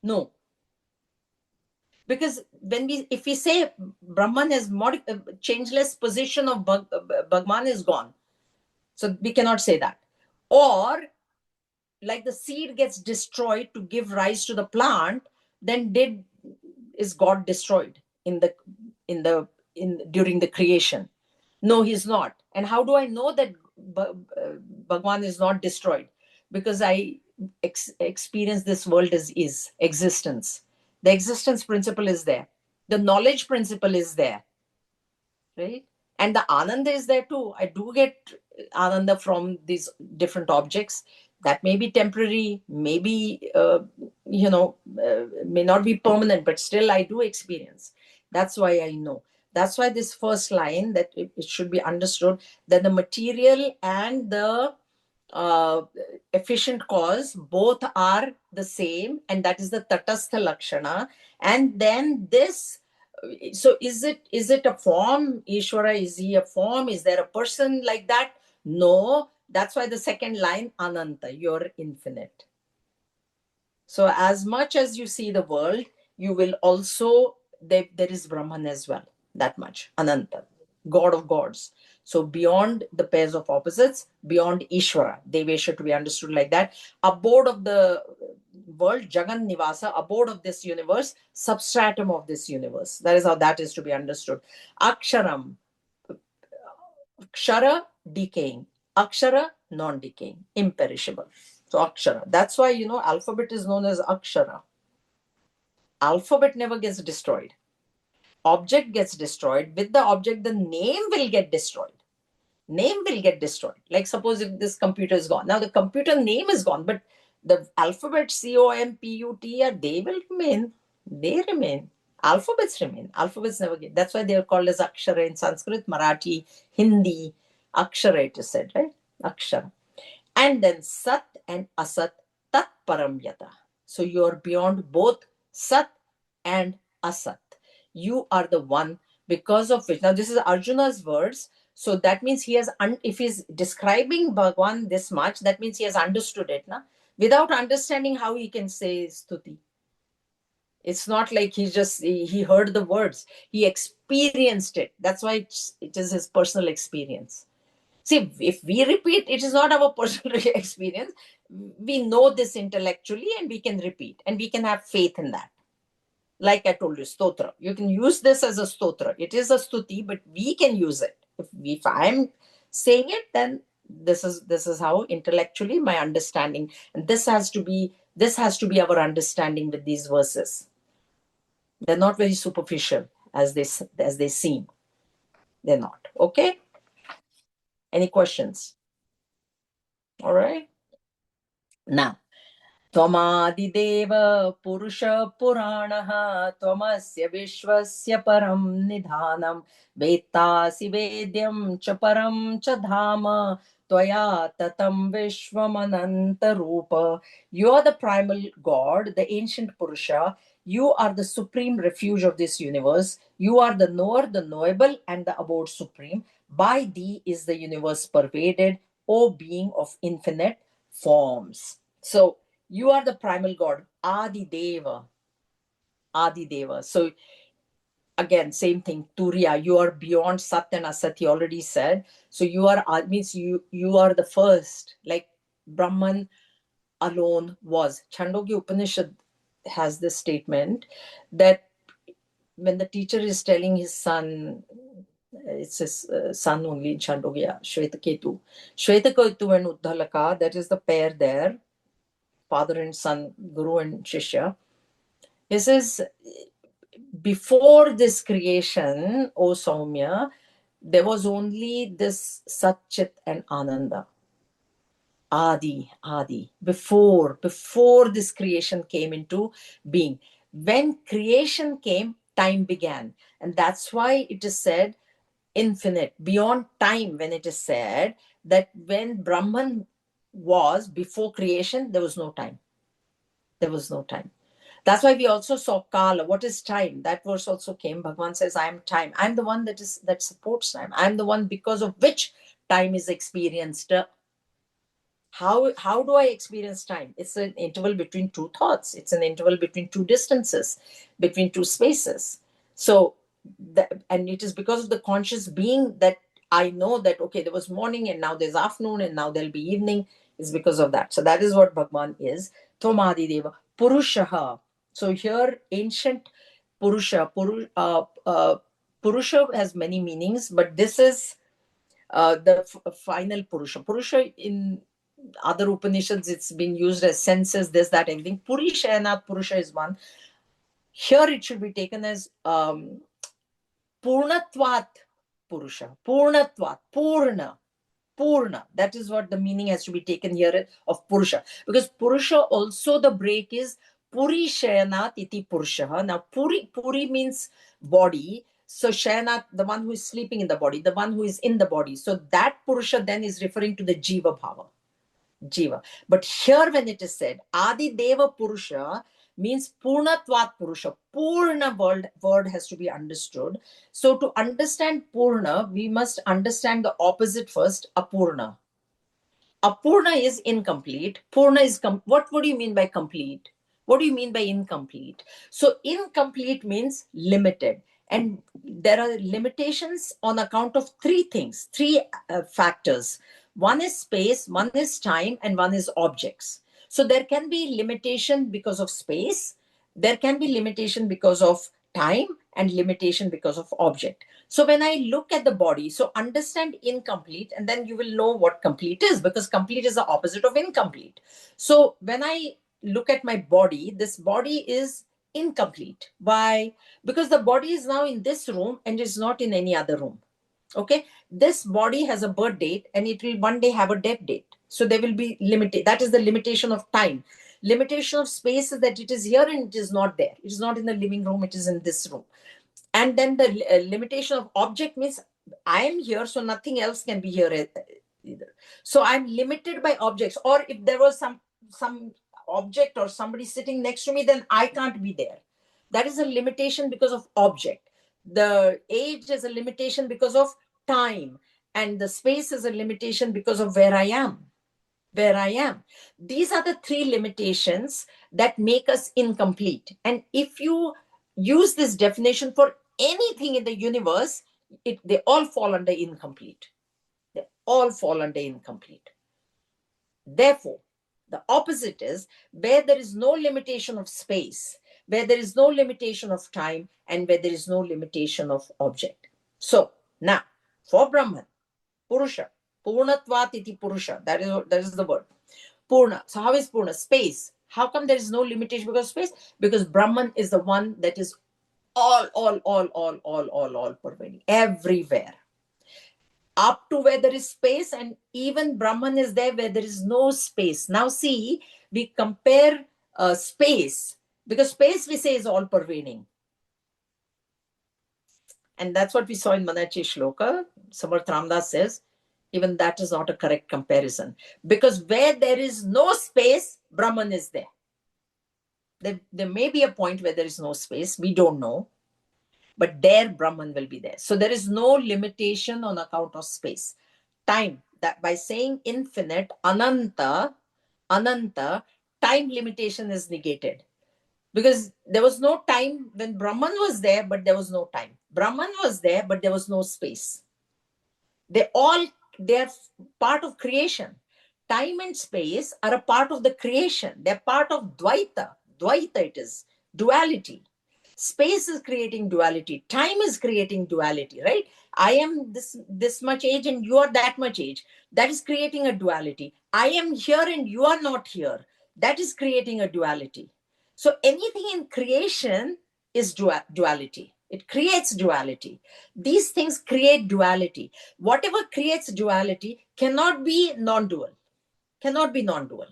No. Because if we say Brahman has changeless position of Bhagwan is gone, so we cannot say that. Or like the seed gets destroyed to give rise to the plant, then is God destroyed during the creation? No, he's not. And how do I know that Bhagwan is not destroyed? Because I experience this world as is existence. The existence principle is there. The knowledge principle is there, right? And the ananda is there too. I do get ananda from these different objects. That may be temporary, maybe may not be permanent, but still I do experience. That's why I know. That's why this first line, that it should be understood that the material and the uh, efficient cause both are the same, and that is the tatastha lakshana. And then this, so is it a form? Ishvara, is he a form? Is there a person like that? No. That's why the second line, ananta, you're infinite. So as much as you see the world, you will also, there is Brahman as well. That much, ananta, God of gods. So beyond the pairs of opposites, beyond Ishvara, Devesha to be understood like that, abode of the world, Jagan Nivasa, abode of this universe, substratum of this universe. That is how that is to be understood. Aksharam, Kshara, decaying. Akshara, non-decaying, imperishable. So Akshara. That's why, alphabet is known as Akshara. Alphabet never gets destroyed. Object gets destroyed. With the object, the name will get destroyed. Name will get destroyed. Like suppose if this computer is gone. Now the computer name is gone, but the alphabet COMPUTR, they will remain. They remain. Alphabets remain. Alphabets never get. That's why they are called as Akshara in Sanskrit, Marathi, Hindi. Akshara it is said, right? Akshara. And then Sat and Asat, Tat Param Yata. So you are beyond both Sat and Asat. You are the one because of which. Now this is Arjuna's words. So that means he has, if he's describing Bhagwan this much, that means he has understood it. Na? Without understanding, how he can say Stuti? It's not like he heard the words. He experienced it. That's why it is his personal experience. See, if we repeat, it is not our personal experience. We know this intellectually and we can repeat and we can have faith in that. Like I told you, stotra. You can use this as a stotra. It is a stuti, but we can use it. If I'm saying it, then this is how intellectually my understanding, and this has to be our understanding with these verses. They're not very superficial as they seem. They're not. Okay? Any questions? All right. Now, त्वमादिदेव पुरुषपुराणः त्वमस्य विश्वस्य परं निधानं वेत्तासि वेद्यं च परं च धाम त्वया ततं विश्वमनन्तरूप. You are the primal God, the ancient Purusha. You are the supreme refuge of this universe. You are the knower, the knowable, and the abode supreme. By thee is the universe pervaded, O being of infinite forms. So you are the primal God, Adi Deva. Adi Deva. So again, same thing, Turiya, you are beyond Sat and Asat, he already said. So you are, means you are the first, like Brahman alone was. Chandogya Upanishad has this statement that when the teacher is telling his son, it's his son only in Chandogya, Shvetaketu. Shvetaketu and Uddalaka, that is the pair there, father and son, Guru and Shishya. He says, before this creation, O Saumya, there was only this Satchit and Ananda. Adi, before this creation came into being. When creation came, time began. And that's why it is said infinite, beyond time, when it is said that when Brahman was before creation, there was no time. There was no time. That's why we also saw Kala. What is time? That verse also came. Bhagavan says, I am time. I'm the one that supports time. I'm the one because of which time is experienced. How do I experience time? It's an interval between two thoughts. It's an interval between two distances, between two spaces. So, and it is because of the conscious being that I know that, okay, there was morning and now there's afternoon and now there'll be evening, is because of that. So that is what Bhagwan is. Tomadi Deva, Purushaha. So here, ancient Purusha, Purusha has many meanings, but this is the final Purusha. Purusha in other Upanishads, it's been used as senses, this, that, everything. Puri Shayanath Purusha is one. Here it should be taken as Purnatvat Purusha. Purnatvat, Purna. That is what the meaning has to be taken here of Purusha. Because Purusha also, the break is Puri Shayanath iti Purusha. Now Puri means body. So Shayanath, the one who is sleeping in the body, the one who is in the body. So that Purusha then is referring to the Jiva Bhava. Jiva. But here when it is said, Adi Deva Purusha means Purnatvat Purusha. Purna word has to be understood. So to understand Purna, we must understand the opposite first, Apurna. Apurna is incomplete. Purna is, what do you mean by complete? What do you mean by incomplete? So incomplete means limited. And there are limitations on account of three things, three factors. One is space, one is time, and one is objects. So there can be limitation because of space, there can be limitation because of time, and limitation because of object. So when I look at the body, so understand incomplete, and then you will know what complete is, because complete is the opposite of incomplete. So when I look at my body, this body is incomplete. Why? Because the body is now in this room and is not in any other room. Okay, this body has a birth date and it will one day have a death date. So there will be limited. That is the limitation of time. Limitation of space is that it is here and it is not there. It is not in the living room, it is in this room. And then the limitation of object means I am here, so nothing else can be here either. So I'm limited by objects. Or if there was some object or somebody sitting next to me, then I can't be there. That is a limitation because of object. The age is a limitation because of time, and the space is a limitation because of where I am. These are the three limitations that make us incomplete. And if you use this definition for anything in the universe, they all fall under incomplete. They all fall under incomplete. Therefore, the opposite is where there is no limitation of space, where there is no limitation of time, and where there is no limitation of object. So now, for Brahman, Purusha, Purnatvat iti Purusha, that is the word. Purna. So how is Purna? Space. How come there is no limitation because of space? Because Brahman is the one that is all pervading, everywhere. Up to where there is space, and even Brahman is there where there is no space. Now see, we compare space, because space we say is all pervading. And that's what we saw in Manachi Shloka. Samarth Ramdas says, even that is not a correct comparison. Because where there is no space, Brahman is there. There may be a point where there is no space, we don't know. But there Brahman will be there. So there is no limitation on account of space. Time, that by saying infinite, Ananta, time limitation is negated. Because there was no time when Brahman was there, but there was no time. Brahman was there, but there was no space. They're part of creation. Time and space are a part of the creation. They're part of Dvaita. Dvaita it is, duality. Space is creating duality. Time is creating duality, right? I am this much age and you are that much age. That is creating a duality. I am here and you are not here. That is creating a duality. So anything in creation is duality. It creates duality. These things create duality. Whatever creates duality cannot be non-dual. Cannot be non-dual.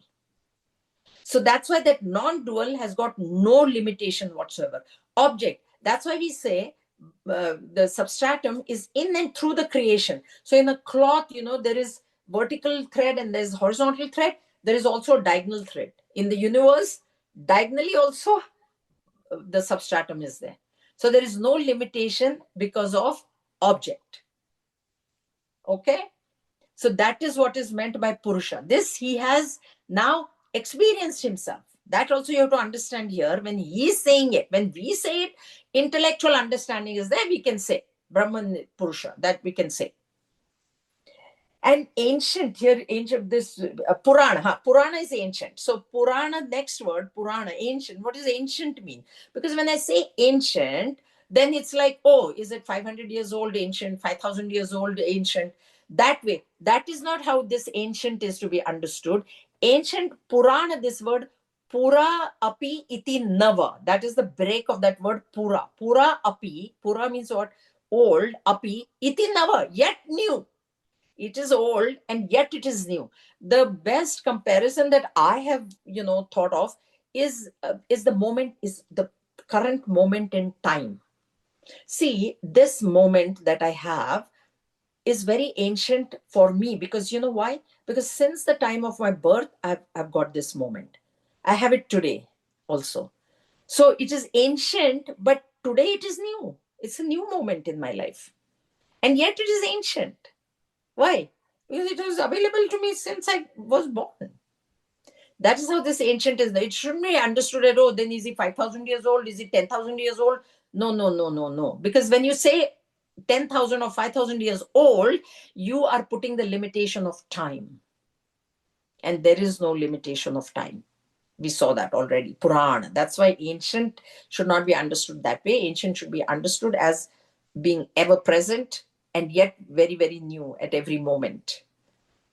So that's why that non-dual has got no limitation whatsoever. Object. That's why we say the substratum is in and through the creation. So in a cloth, there is vertical thread and there's horizontal thread. There is also a diagonal thread. In the universe, diagonally also, the substratum is there. So there is no limitation because of object. Okay? So that is what is meant by Purusha. This he has now experienced himself. That also you have to understand here. When he is saying it, when we say it, intellectual understanding is there, we can say Brahman Purusha, that we can say. And ancient, here, ancient, this Purana. Purana is ancient. So Purana, next word, Purana, ancient. What does ancient mean? Because when I say ancient, then it's like, oh, is it 500 years old ancient, 5,000 years old ancient? That way. That is not how this ancient is to be understood. Ancient Purana, this word Pura api iti nava. That is the break of that word Pura. Pura api. Pura means what? Old. Api iti nava. Yet new. It is old and yet it is new. The best comparison that I have thought of is the current moment in time. See, this moment that I have is very ancient for me, because you know why? Because since the time of my birth, I've got this moment. I have it today also. So it is ancient, but today it is new. It's a new moment in my life, and yet it is ancient. Why? Because it was available to me since I was born. That is how this ancient is. It shouldn't be understood at, oh, then is he 5,000 years old? Is he 10,000 years old? No, no, no, no, no. Because when you say 10,000 or 5,000 years old, you are putting the limitation of time. And there is no limitation of time. We saw that already. Purana. That's why ancient should not be understood that way. Ancient should be understood as being ever present and yet very, very new at every moment.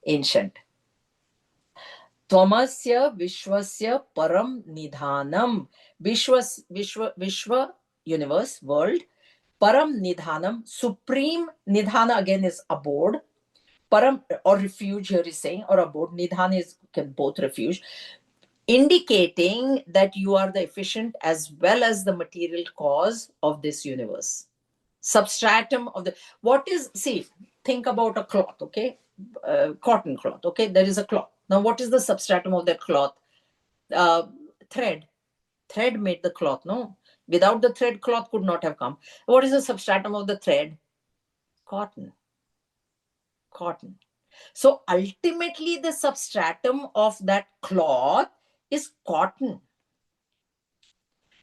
Ancient. Tvamasya Vishwasya Param Nidhanam. Vishwa, universe, world. Param Nidhanam, supreme. Nidhana again is abode. Param, or refuge here is saying, or abode. Nidhana is both refuge. Indicating that you are the efficient as well as the material cause of this universe. Substratum of the, what is, see, think about a cloth, okay? Cotton cloth, okay? There is a cloth. Now, what is the substratum of that cloth? Thread. Thread made the cloth, no? Without the thread, cloth could not have come. What is the substratum of the thread? Cotton. Cotton. So ultimately, the substratum of that cloth is cotton,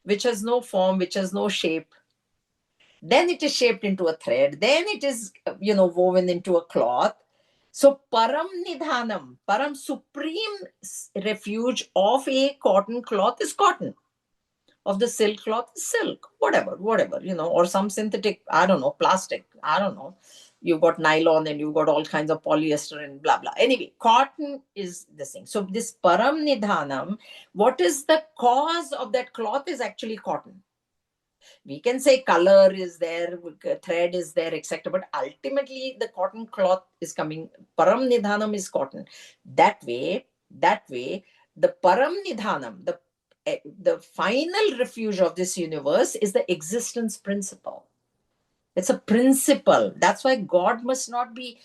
which has no form, which has no shape. Then it is shaped into a thread. Then it is, woven into a cloth. So Param Nidhanam, Param, supreme refuge of a cotton cloth is cotton. Of the silk cloth is silk. Whatever, or some synthetic, I don't know, plastic, I don't know. You've got nylon and you've got all kinds of polyester and blah, blah. Anyway, cotton is this thing. So this Param Nidhanam, what is the cause of that cloth is actually cotton. We can say color is there, thread is there, etc. But ultimately, the cotton cloth is coming. Param Nidhanam is cotton. That way, the Param Nidhanam, the final refuge of this universe is the existence principle. It's a principle. That's why God must not be,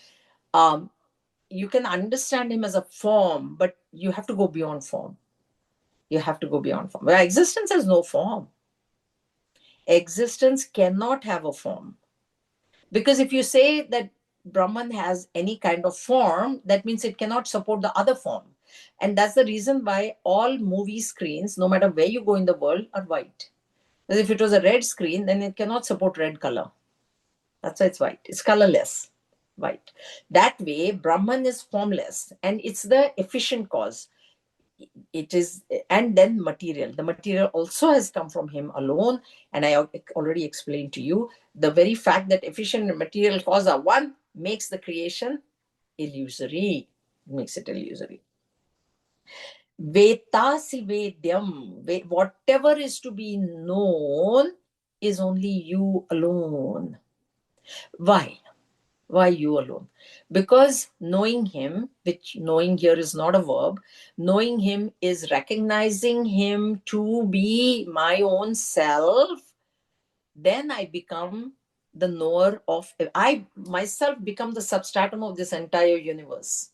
you can understand him as a form, but you have to go beyond form. You have to go beyond form. Well, existence has no form. Existence cannot have a form. Because if you say that Brahman has any kind of form, that means it cannot support the other form. And that's the reason why all movie screens, no matter where you go in the world, are white. Because if it was a red screen, then it cannot support red color. That's why it's white. It's colorless, white. That way, Brahman is formless, and it's the efficient cause. it is, and then material. The material also has come from him alone. And I already explained to you, the very fact that efficient and material cause are one makes the creation illusory, makes it illusory. Vetasi vedyam, whatever is to be known is only you alone. Why? Why you alone? Because knowing him, which knowing here is not a verb, knowing him is recognizing him to be my own self. Then I become the knower of, I myself become the substratum of this entire universe.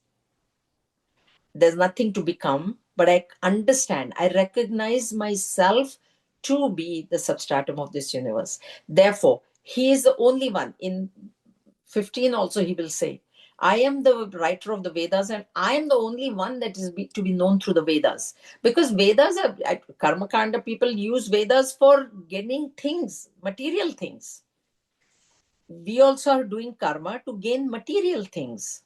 There's nothing to become, but I understand, I recognize myself to be the substratum of this universe. Therefore, he is the only one. In 15 also he will say, I am the writer of the Vedas and I am the only one that is to be known through the Vedas. Because Vedas are, Karma Kanda people use Vedas for getting things, material things. We also are doing karma to gain material things.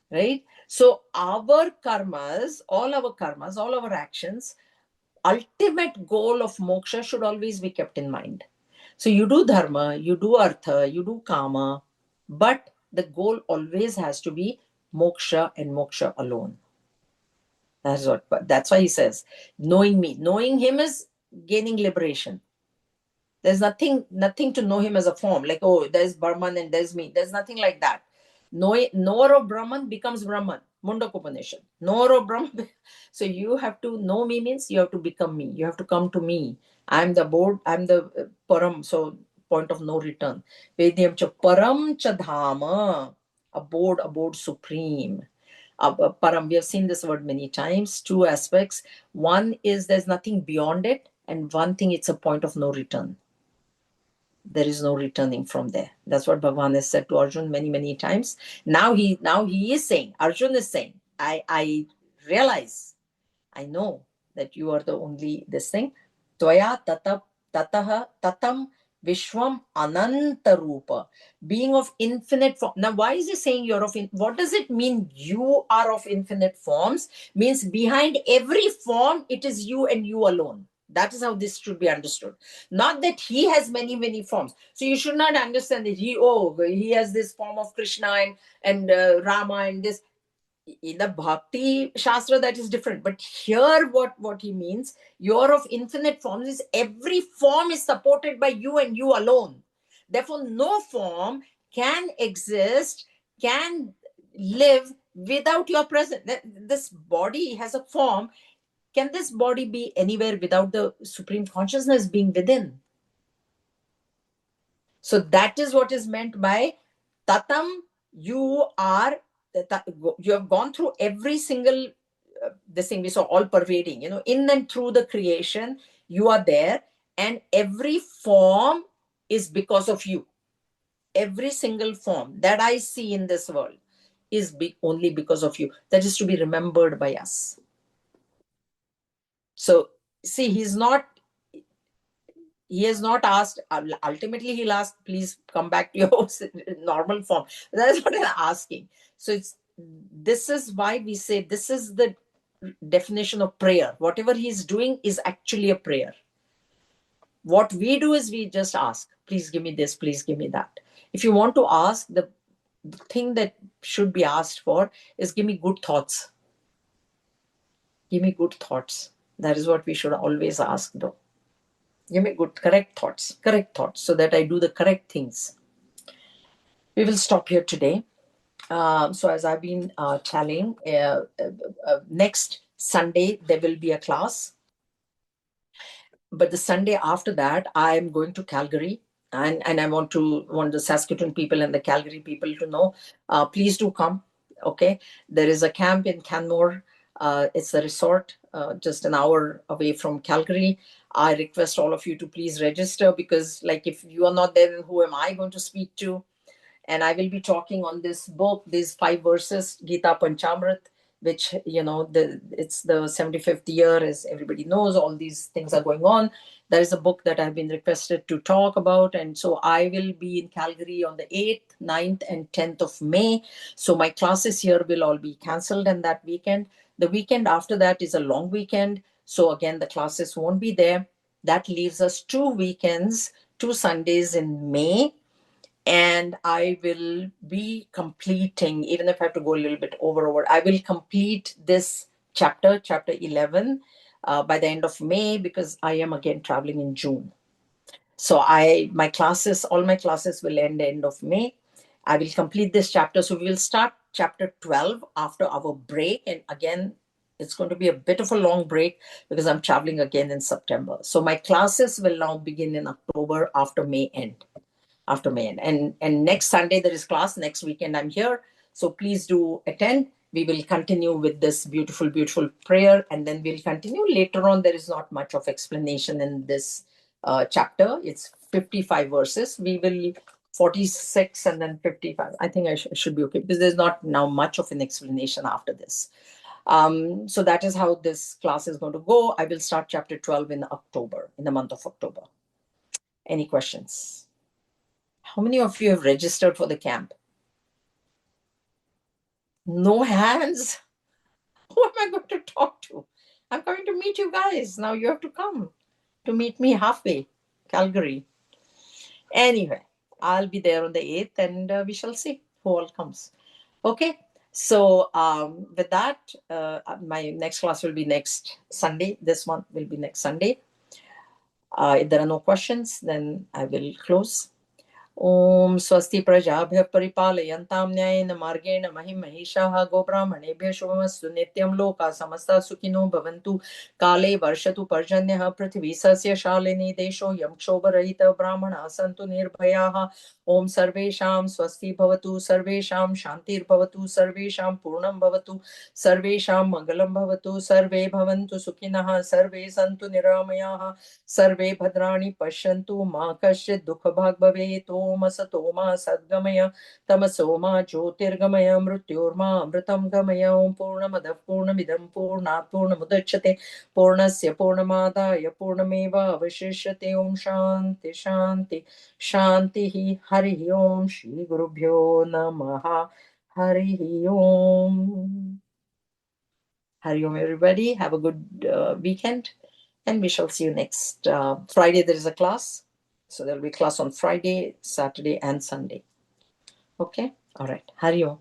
Right? So our karmas, all our actions, ultimate goal of moksha should always be kept in mind. So you do dharma, you do artha, you do kama, but the goal always has to be moksha and moksha alone. That's why he says, knowing me. Knowing him is gaining liberation. There's nothing to know him as a form, like, oh, there's Brahman and there's me. There's nothing like that. Knower of Brahman becomes Brahman. Mundaka Upanishad. Knower of Brahman. So you have to know me means you have to become me. You have to come to me. I'm the board, I'm the param. So point of no return. Vedyam cha param cha dhama. Abode supreme. Param, we have seen this word many times. Two aspects. One is there's nothing beyond it, and one thing, it's a point of no return. There is no returning from there. That's what Bhagavan has said to Arjun many, many times. Now he is saying, Arjun is saying, I realize, I know that you are the only this thing. Tvaya tataha tatam vishwam ananta rupa. Being of infinite form. Now, why is he saying you're of, what does it mean you are of infinite forms? Means behind every form, it is you and you alone. That is how this should be understood. Not that he has many, many forms. So you should not understand that he has this form of Krishna and Rama and this. In the Bhakti Shastra, that is different. But here, what he means, you're of infinite forms, is every form is supported by you and you alone. Therefore, no form can exist, can live without your presence. This body has a form. Can this body be anywhere without the Supreme Consciousness being within? So that is what is meant by Tatam. You have gone through every single this thing we saw, all pervading, in and through the creation, you are there, and every form is because of you. Every single form that I see in this world is only because of you. That is to be remembered by us. So see, he has not asked, ultimately he'll ask, please come back to your normal form. That is what I'm asking. So this is why we say this is the definition of prayer. Whatever he's doing is actually a prayer. What we do is we just ask, please give me this, please give me that. If you want to ask, the thing that should be asked for is, give me good thoughts. Give me good thoughts. That is what we should always ask, though. Give me good, correct thoughts, so that I do the correct things. We will stop here today. So as I've been telling, next Sunday, there will be a class. But the Sunday after that, I'm going to Calgary. And I want the Saskatoon people and the Calgary people to know, please do come. Okay. There is a camp in Canmore. It's a resort just an hour away from Calgary. I request all of you to please register, because like, if you are not there, then who am I going to speak to? And I will be talking on this book, these 5 verses, Gita Panchamrit. which, it's the 75th year, as everybody knows, all these things are going on. There is a book that I've been requested to talk about. And so I will be in Calgary on the 8th, 9th, and 10th of May. So my classes here will all be cancelled in that weekend. The weekend after that is a long weekend. So again, the classes won't be there. That leaves us 2 weekends, 2 Sundays in May. And I will be completing, even if I have to go a little bit over, I will complete this chapter 11, by the end of May, because I am again traveling in June. So all my classes will end of May. I will complete this chapter. So we will start chapter 12 after our break. And again, it's going to be a bit of a long break because I'm traveling again in September. So my classes will now begin in October after May end. And next Sunday there is class. Next weekend I'm here. So please do attend. We will continue with this beautiful, beautiful prayer, and then we'll continue later on. There is not much of explanation in this chapter. It's 55 verses. We will 46 and then 55. I think I should be okay because there's not now much of an explanation after this. So that is how this class is going to go. I will start chapter 12 in the month of October. Any questions? How many of you have registered for the camp? No hands? Who am I going to talk to? I'm coming to meet you guys. Now you have to come to meet me halfway, Calgary. Anyway, I'll be there on the 8th, and we shall see who all comes. Okay. So with that, my next class will be next Sunday. This month will be next Sunday. If there are no questions, then I will close. ओम स्वस्ति प्रजाभ्यः परिपालयन्तां न्यायेन मार्गेण महिं महिषाः गोब्राह्मणेभ्यः शुभमस्तु नित्यं लोकाः समस्ताः सुखिनो भवन्तु काले वर्षतु पर्जन्यः पृथिवी सस्यशालिनी देशोऽयं क्षोभरहितः ब्राह्मणाः सन्तु निर्भयाः ओम सर्वेषां स्वस्ति भवतु सर्वेषां शान्तिर्भवतु सर्वेषां पूर्णं भवतु सर्वेषां मङ्गलं भवतु सर्वे भवन्तु सुखिनः सर्वे सन्तु निरामयाः सर्वे भद्राणि पश्यन्तु मा कश्चित् दुःखभाग् भवेत् ओम असतो मा सद्गमय तमसो मा ज्योतिर्गमय मृत्योर्मा अमृतं गमय ओम पूर्णमदः पूर्णमिदं पूर्णात् पूर्णमुदच्यते पूर्णस्य पूर्णमादाय पूर्णमेवावशिष्यते ओम शान्ति शान्ति शान्तिः हरिः ओम श्री गुरुभ्यो नमः हरिः ओम. Hari Om, everybody. Have a good weekend. And we shall see you next Friday. There is a class. So there will be class on Friday, Saturday, and Sunday. Okay? All right. Hari Om.